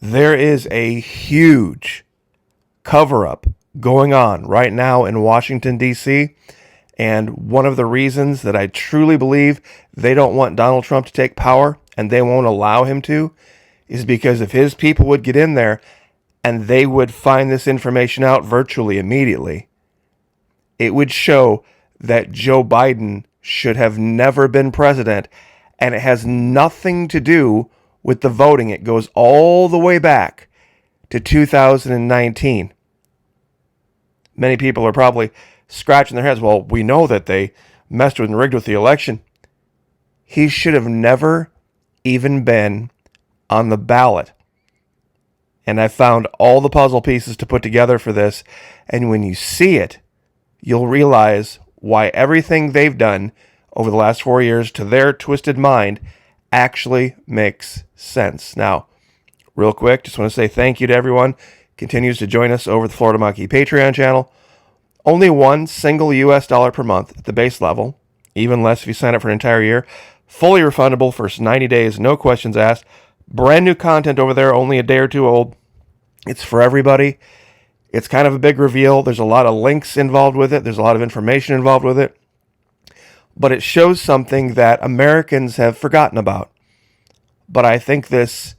There is a huge cover-up going on right now in Washington, D.C., and one of the reasons that I truly believe they don't want Donald Trump to take power and they won't allow him to is because if his people would get in there and they would find this information out virtually immediately, it would show that Joe Biden should have never been president, and it has nothing to do with the voting. It goes all the way back to 2019. Many people are probably scratching their heads. Well, we know that they messed with and rigged with the election. He should have never even been on the ballot. And I found all the puzzle pieces to put together for this. And when you see it, you'll realize why everything they've done over the last 4 years to their twisted mind actually makes sense. Now, real quick, just want to say thank you to everyone who continues to join us over the Florida Monkey Patreon channel. Only one single US dollar per month at the base level, even less if you sign up for an entire year. Fully refundable, first 90 days, no questions asked. Brand new content over there, only a day or two old. It's for everybody. It's kind of a big reveal. There's a lot of links involved with it. There's a lot of information involved with it. But it shows something that Americans have forgotten about. But I think this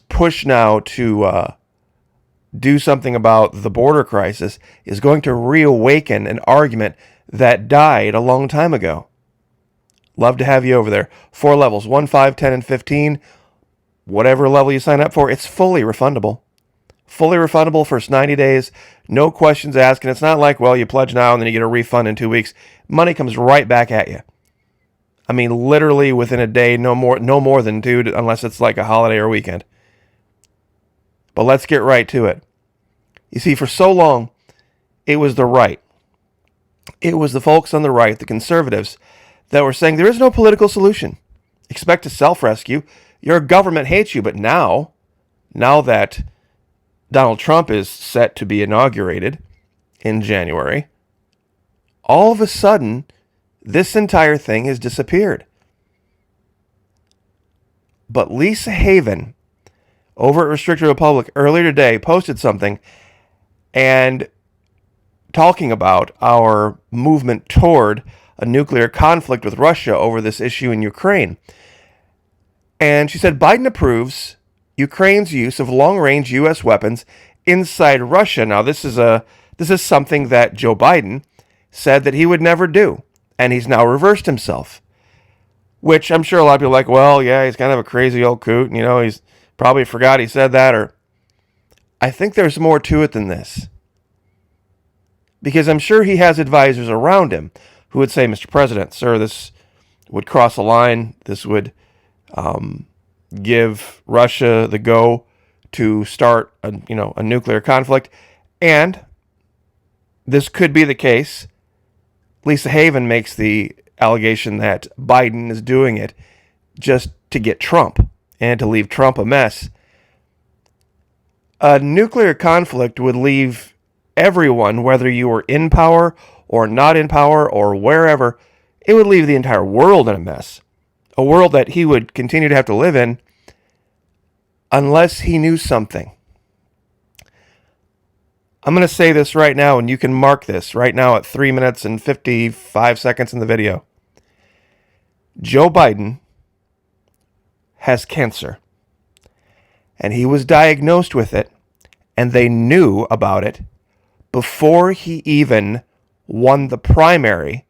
push now to do something about the border crisis is going to reawaken an argument that died a long time ago. Love to have you over there. 4 levels, 1, 5, 10, and 15. Whatever level you sign up for, it's fully refundable. Fully refundable, first 90 days. No questions asked. And it's not like, well, you pledge now and then you get a refund in 2 weeks. Money comes right back at you. I mean, literally within a day, no more than 2, unless it's like a holiday or weekend. But let's get right to it. You see, for so long, it was the right. It was the folks on the right, the conservatives, that were saying there is no political solution. Expect to self-rescue. Your government hates you. But now that Donald Trump is set to be inaugurated in January, all of a sudden, this entire thing has disappeared. But Lisa Haven, over at Restricted Republic earlier today, posted something and talking about our movement toward a nuclear conflict with Russia over this issue in Ukraine. And she said Biden approves Ukraine's use of long-range U.S. weapons inside Russia. Now, this is something that Joe Biden said that he would never do, and he's now reversed himself. Which I'm sure a lot of people are like, well, yeah, he's kind of a crazy old coot, and, he's probably forgot he said that, or I think there's more to it than this. Because I'm sure he has advisors around him who would say, Mr. President, sir, this would cross a line. This would give Russia the go to start a nuclear conflict. And this could be the case. Lisa Haven makes the allegation that Biden is doing it just to get Trump and to leave Trump a mess. A nuclear conflict would leave everyone, whether you were in power or not in power or wherever, it would leave the entire world in a mess. A world that he would continue to have to live in unless he knew something. I'm going to say this right now, and you can mark this right now at 3 minutes and 55 seconds in the video. Joe Biden has cancer, and he was diagnosed with it, and they knew about it before he even won the primary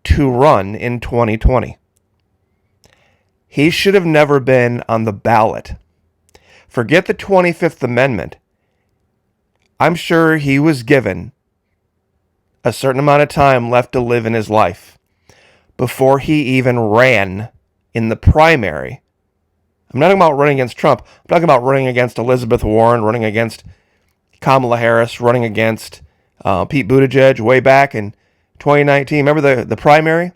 to run in 2020. He should have never been on the ballot. Forget the 25th Amendment. I'm sure he was given a certain amount of time left to live in his life before he even ran in the primary. I'm not talking about running against Trump. I'm talking about running against Elizabeth Warren, running against Kamala Harris, running against Pete Buttigieg way back in 2019. Remember the primary?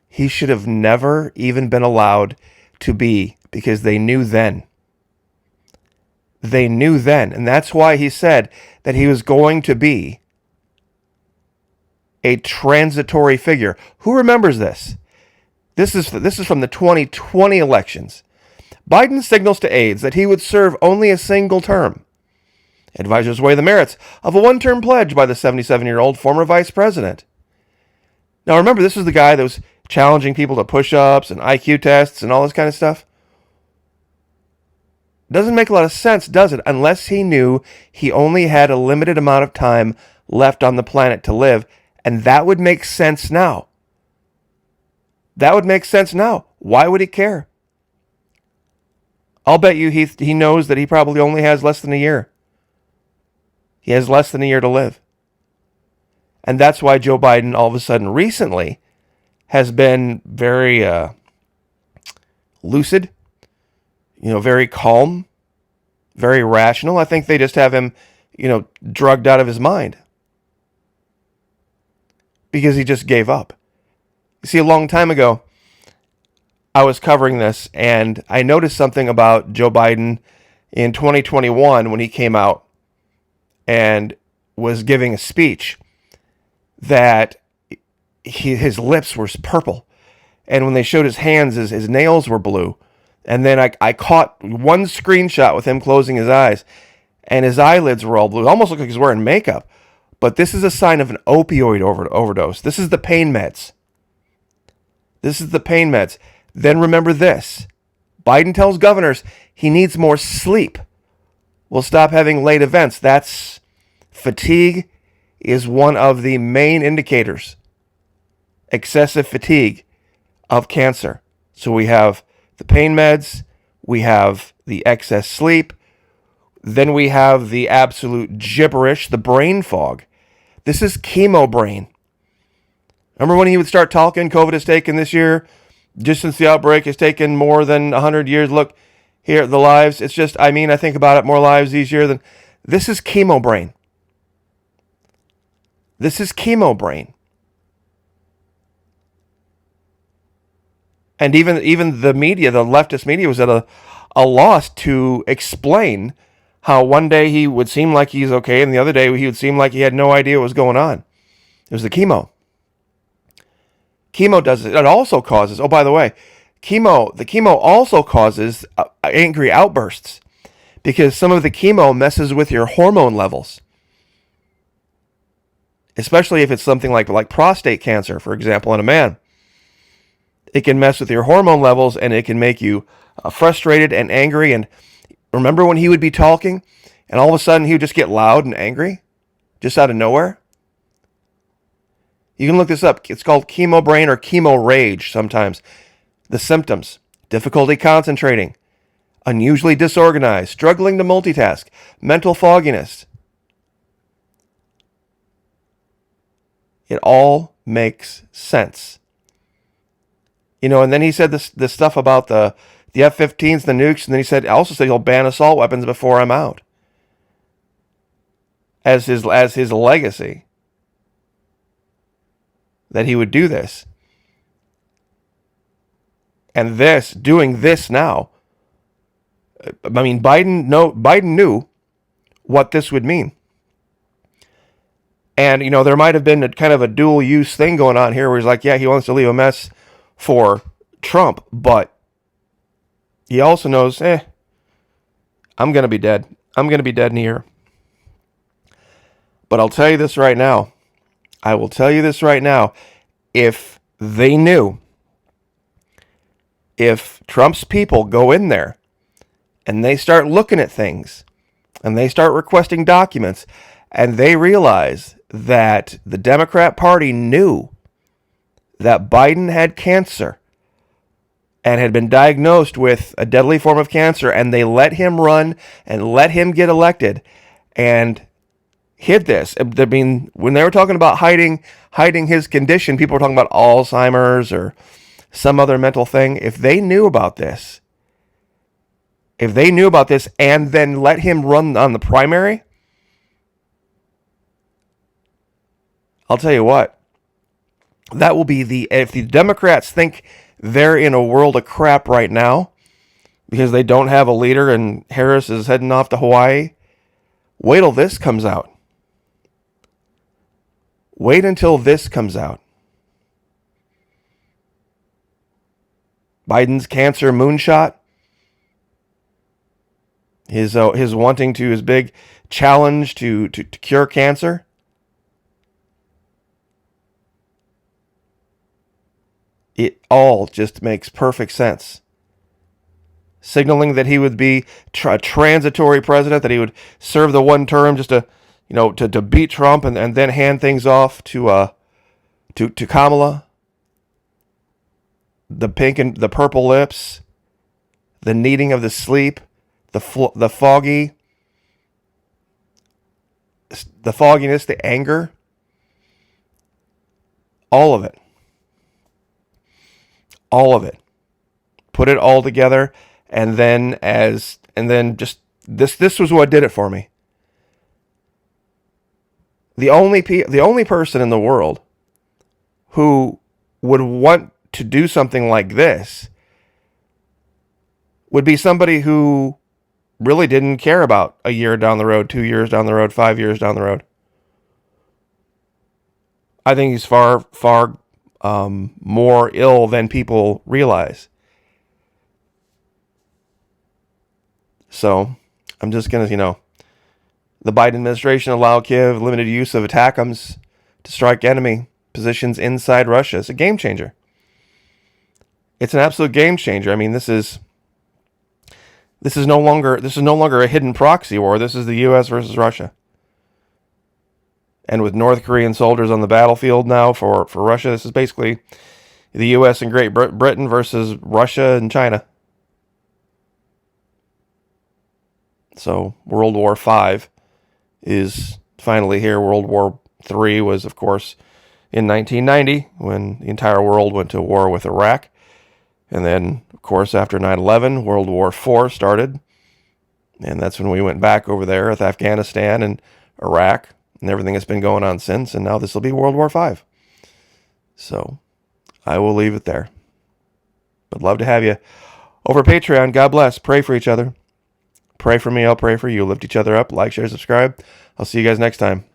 He should have never even been allowed to be, because they knew then. They knew then. And that's why he said that he was going to be a transitory figure. Who remembers this? This is from the 2020 elections. Biden signals to aides that he would serve only a single term. Advisors weigh the merits of a one-term pledge by the 77-year-old former vice president. Now remember, this is the guy that was challenging people to push-ups and IQ tests and all this kind of stuff. Doesn't make a lot of sense, does it? Unless he knew he only had a limited amount of time left on the planet to live. And that would make sense now. That would make sense now. Why would he care? I'll bet you he knows that he probably only has less than a year. He has less than a year to live. And that's why Joe Biden all of a sudden recently has been very lucid, very calm, very rational. I think they just have him, drugged out of his mind because he just gave up. You see, a long time ago, I was covering this and I noticed something about Joe Biden in 2021 when he came out and was giving a speech that his lips were purple. And when they showed his hands, his nails were blue. And then I caught one screenshot with him closing his eyes, and his eyelids were all blue. It almost looked like he's wearing makeup. But this is a sign of an opioid overdose. This is the pain meds. This is the pain meds. Then remember this. Biden tells governors he needs more sleep. We'll stop having late events. That's fatigue is one of the main indicators. Excessive fatigue of cancer. So we have the pain meds, we have the excess sleep, then we have the absolute gibberish, the brain fog. This is chemo brain. Remember when he would start talking, COVID has taken this year, just since the outbreak, has taken more than 100 years. Look, here, the lives, it's just, I think about it, more lives each year than, this is chemo brain. This is chemo brain. And even the media, the leftist media, was at a loss to explain how one day he would seem like he's okay, and the other day he would seem like he had no idea what was going on. It was the chemo. Chemo does it. It also causes, oh, by the way, the chemo also causes angry outbursts because some of the chemo messes with your hormone levels. Especially if it's something like prostate cancer, for example, in a man. It can mess with your hormone levels and it can make you frustrated and angry. And remember when he would be talking and all of a sudden he would just get loud and angry? Just out of nowhere? You can look this up. It's called chemo brain or chemo rage sometimes. The symptoms: difficulty concentrating, unusually disorganized, struggling to multitask, mental fogginess. It all makes sense. And then he said this stuff about the F-15s, the nukes, and then he also said he'll ban assault weapons before I'm out. As his legacy. That he would do this. And doing this now. Biden knew what this would mean. And, there might have been a kind of a dual use thing going on here where he's like, yeah, he wants to leave a mess for Trump, but he also knows, I'm going to be dead. I'm going to be dead in a year. But I'll tell you this right now. I will tell you this right now. If they knew, if Trump's people go in there and they start looking at things and they start requesting documents and they realize that the Democrat Party knew that Biden had cancer and had been diagnosed with a deadly form of cancer, and they let him run and let him get elected and hid this. When they were talking about hiding his condition, people were talking about Alzheimer's or some other mental thing. If they knew about this and then let him run on the primary, I'll tell you what, that will be if the Democrats think they're in a world of crap right now because they don't have a leader and Harris is heading off to Hawaii, wait till this comes out. Wait until this comes out. Biden's cancer moonshot, his wanting to, his big challenge to cure cancer. It all just makes perfect sense. Signaling that he would be a transitory president, that he would serve the one term just to beat Trump and then hand things off to Kamala. The pink and the purple lips, the needing of the sleep, the fogginess, the anger, all of it. All of it. Put it all together, and then just this was what did it for me. The only person in the world who would want to do something like this would be somebody who really didn't care about a year down the road, 2 years down the road, 5 years down the road. I think he's far more ill than people realize. So I'm just going to, the Biden administration allow Kiev limited use of ATACMS to strike enemy positions inside Russia. It's a game changer. It's an absolute game changer. I mean, this is no longer a hidden proxy war. This is the U.S. versus Russia. And with North Korean soldiers on the battlefield now for Russia, this is basically the U.S. and Great Britain versus Russia and China. So World War V is finally here. World War III was, of course, in 1990 when the entire world went to war with Iraq. And then, of course, after 9/11, World War IV started. And that's when we went back over there with Afghanistan and Iraq and everything that's been going on since. And now this will be World War V. So I will leave it there. But love to have you over Patreon. God bless. Pray for each other. Pray for me. I'll pray for you. Lift each other up. Like, share, subscribe. I'll see you guys next time.